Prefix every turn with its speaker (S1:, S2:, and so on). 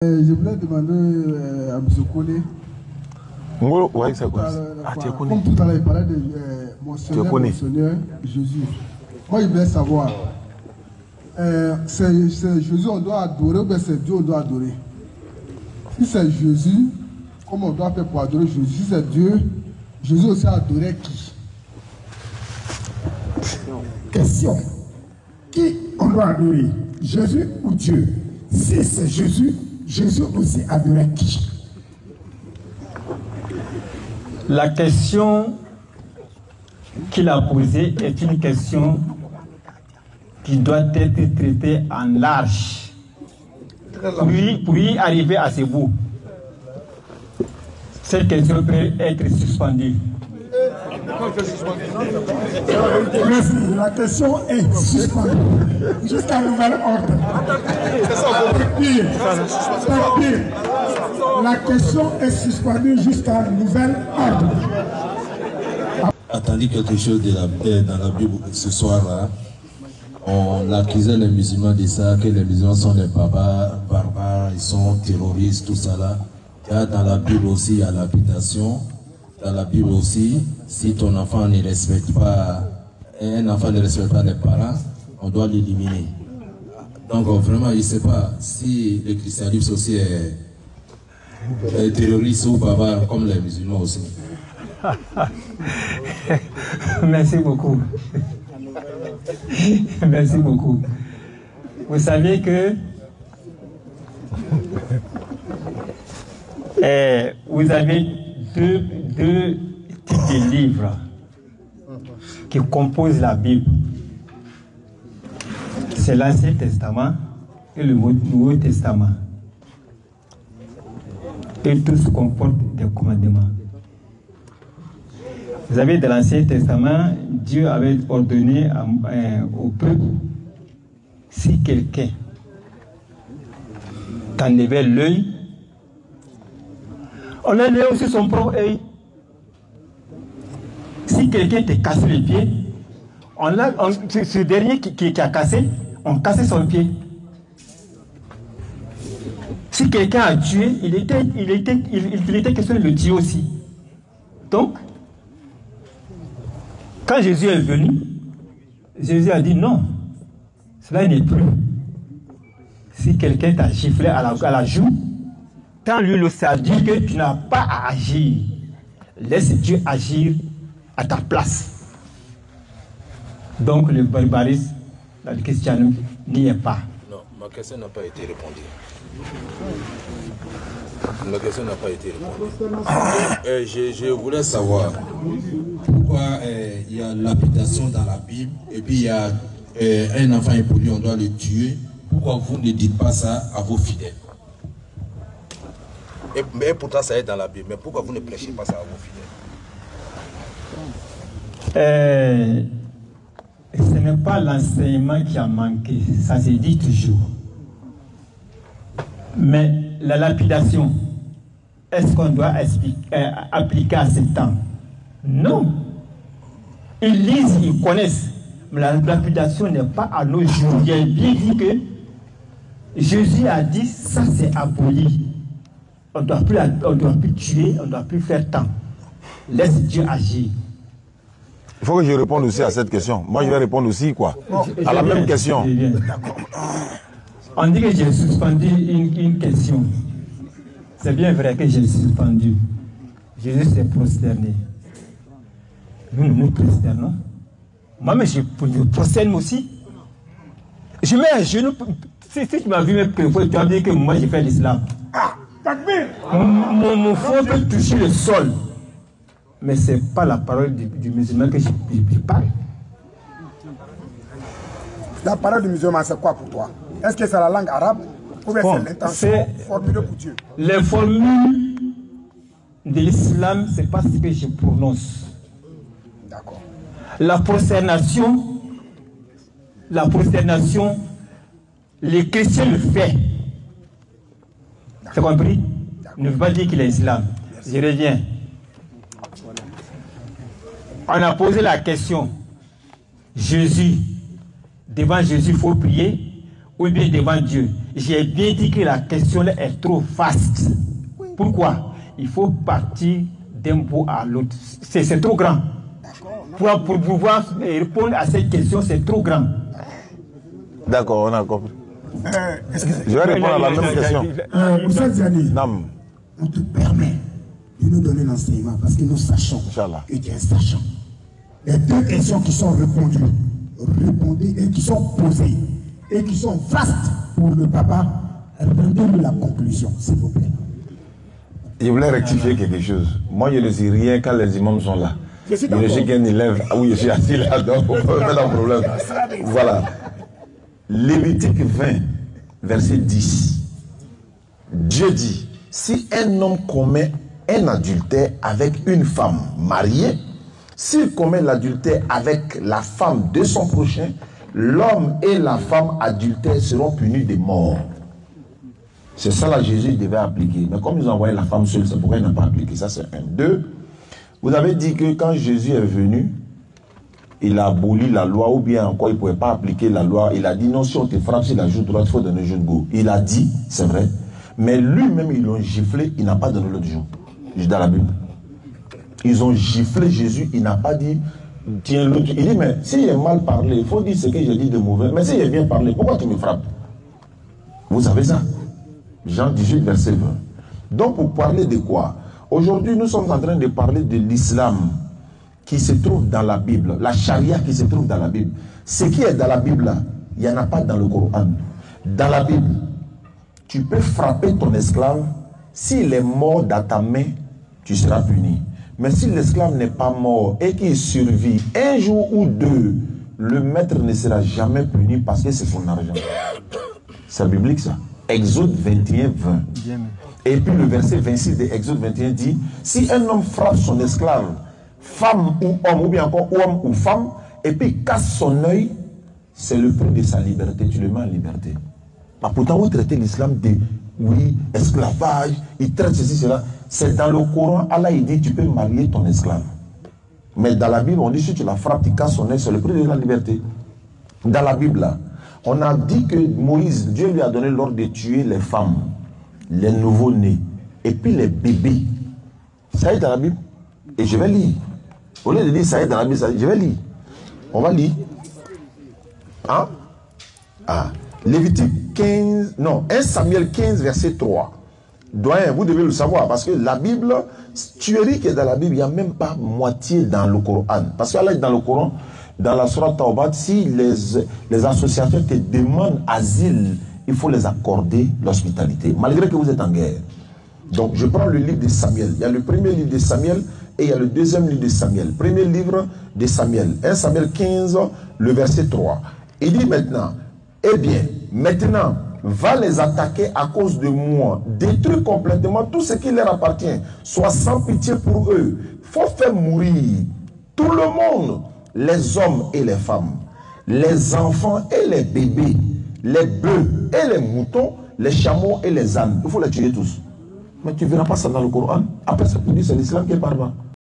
S1: Je voulais demander à M. Kone.
S2: Oui, c'est quoi?
S1: Comme tout à l'heure, il parlait de Monseigneur Jésus. Moi, je voulais savoir, c'est Jésus on doit adorer ou bien c'est Dieu on doit adorer? Si c'est Jésus, comment on doit faire pour adorer Jésus? Si c'est Dieu, Jésus aussi adorait qui?
S3: Question. Qui on doit adorer? Jésus ou Dieu? Si c'est Jésus, Jésus aussi adorait qui?
S4: La question qu'il a posée est une question qui doit être traitée en large pour y arriver à ce bout. Cette question peut être suspendue.
S3: Merci. La question est suspendue jusqu'à nouvel ordre. La question est suspendue jusqu'à nouvel ordre.
S5: Attendez quelque chose dans la Bible ce soir-là. On accusait les musulmans de ça, que les musulmans sont des barbares, ils sont terroristes, tout ça là. Et dans la Bible aussi, il y a l'habitation. Dans la Bible aussi, si ton enfant ne respecte pas, un enfant ne respecte pas les parents, on doit l'éliminer. Donc vraiment, je ne sais pas si le christianisme aussi est terroriste ou barbare comme les musulmans aussi.
S4: Merci beaucoup. Merci beaucoup. Vous savez que vous avez deux types de livres qui composent la Bible. C'est l'Ancien Testament et le Nouveau Testament. Et tous comportent des commandements. Vous avez dans l'Ancien Testament, Dieu avait ordonné au peuple, si quelqu'un t'enlevait l'œil, on enlevait aussi son propre œil. Si quelqu'un te casse les pieds, ce dernier qui a cassé, on cassait son pied. Si quelqu'un a tué, il était question de le tuer aussi. Donc, quand Jésus est venu, Jésus a dit non, cela n'est plus. Si quelqu'un t'a giflé à la joue, tant lui le sait dire que tu n'as pas à agir. Laisse Dieu agir à ta place. Donc le barbarisme dans le christianisme n'y est pas.
S5: Non, ma question n'a pas été répondue. Ma question n'a pas été répondue. Je voulais savoir pourquoi il y a l'habitation dans la Bible et puis il y a un enfant impoli, on doit le tuer. Pourquoi vous ne dites pas ça à vos fidèles? Et pourtant ça est dans la Bible, mais pourquoi vous ne prêchez pas ça à vos fidèles?
S4: Ce n'est pas l'enseignement qui a manqué, ça se dit toujours. Mais la lapidation, est-ce qu'on doit appliquer à ce temps? Non. Ils lisent, ils connaissent. Mais la lapidation n'est pas à nos jours. Il y a bien dit que Jésus a dit, ça c'est aboli. On ne doit plus tuer, on ne doit plus faire tant. Laisse Dieu agir.
S2: Il faut que je réponde aussi à cette question. Moi, je vais répondre aussi, quoi. À la même question.
S4: On dit que j'ai suspendu une question. C'est bien vrai que j'ai suspendu. Jésus s'est prosterné. Nous nous prosternons. Moi, je prosterne aussi. Je mets un genou. Si tu m'as vu me prévoir, tu as dit que moi, j'ai fait l'islam. Mon front peut toucher le sol. Mais ce n'est pas la parole du musulman que je parle.
S3: La parole du musulman, c'est quoi pour toi? Est-ce que c'est la langue arabe ou bien c'est l'intention formulée pour Dieu?
S4: Les formules de l'islam, ce n'est pas ce que je prononce.
S3: D'accord.
S4: La prosternation, les chrétiens le font. Tu as compris? Ne veut pas dire qu'il est islam. Je reviens. On a posé la question. Devant Jésus, il faut prier. ou bien devant Dieu, j'ai bien dit que la question là est trop vaste. Pourquoi? Il faut partir d'un bout à l'autre. C'est trop grand. Pour pouvoir répondre à cette question, c'est trop grand.
S2: D'accord, on a compris. Je vais répondre à la même question.
S3: Moussa Diani,
S2: Nam.
S3: on te permet de nous donner l'enseignement parce que nous sachons
S2: Inch'Allah.
S3: que tu es sachant. Les deux questions qui sont répondues et qui sont posées et qui sont vastes pour le papa, rendez-nous la conclusion, s'il vous plaît.
S2: Je voulais rectifier quelque chose. Moi, je ne dis rien quand les imams sont là.
S3: Je suis
S2: Je ne sais qu'un élève. Ah oui, je suis assis là, donc on peut mettre un problème. Voilà. Lévitique 20, verset 10. Dieu dit, si un homme commet un adultère avec une femme mariée, s'il commet l'adultère avec la femme de son prochain, l'homme et la femme adultères seront punis de mort. C'est ça là Jésus devait appliquer. Mais comme ils ont envoyé la femme seule, c'est pourquoi il n'a pas appliqué. Ça c'est un. Deux, vous avez dit que quand Jésus est venu, il a aboli la loi, ou bien encore il ne pouvait pas appliquer la loi. Il a dit non, si on te frappe sur la joue droite, il faut donner le genou gauche. Il a dit, c'est vrai, mais lui-même ils l'ont giflé, il n'a pas donné l'autre jour. Dans la Bible. Ils ont giflé Jésus, il n'a pas dit tiens l'autre. Il dit mais si j'ai mal parlé, il faut dire ce que j'ai dit de mauvais. Mais si j'ai bien parlé, pourquoi tu me frappes? Vous savez ça? Jean 18, verset 20. Donc pour parler de quoi? Aujourd'hui nous sommes en train de parler de l'islam qui se trouve dans la Bible, la charia qui se trouve dans la Bible. Ce qui est dans la Bible là, il n'y en a pas dans le Coran. Dans la Bible, tu peux frapper ton esclave, s'il est mort dans ta main, tu seras puni. Mais si l'esclave n'est pas mort et qu'il survit un jour ou deux, le maître ne sera jamais puni parce que c'est son argent. C'est biblique ça. Exode 21, 20. Et puis le verset 26 de Exode 21 dit, si un homme frappe son esclave, femme ou homme, ou bien encore homme ou femme, et puis casse son œil, c'est le prix de sa liberté. Tu le mets en liberté. Bah, pourtant, vous traitez l'islam de, oui, esclavage, il traite ceci, cela. C'est dans le Coran, Allah il dit, tu peux marier ton esclave. Mais dans la Bible, on dit, si tu la frappes, tu casses son œil, c'est le prix de la liberté. Dans la Bible, là, on a dit que Moïse, Dieu lui a donné l'ordre de tuer les femmes, les nouveaux-nés, et puis les bébés. Ça y est dans la Bible. Et je vais lire. Au lieu de dire ça y est dans la Bible, je vais lire. On va lire. Hein? Ah. Lévitique 15, non, 1 Samuel 15, verset 3. Doyen, vous devez le savoir, parce que la Bible, tuerie qui est dans la Bible, il n'y a même pas moitié dans le Coran. Parce que là, dans le Coran, dans la Sourate Tawbat, si les associations te demandent asile, il faut les accorder l'hospitalité, malgré que vous êtes en guerre. Donc, je prends le livre de Samuel. Il y a le premier livre de Samuel et il y a le deuxième livre de Samuel. Premier livre de Samuel, 1 Samuel 15, le verset 3. Il dit maintenant, eh bien, maintenant, va les attaquer à cause de moi. Détruis complètement tout ce qui leur appartient. Sois sans pitié pour eux. Faut faire mourir tout le monde, les hommes et les femmes, les enfants et les bébés, les bœufs et les moutons, les chameaux et les ânes. Il faut les tuer tous. Mais tu ne verras pas ça dans le Coran. Après, ça peut dire c'est l'islam qui est barbare.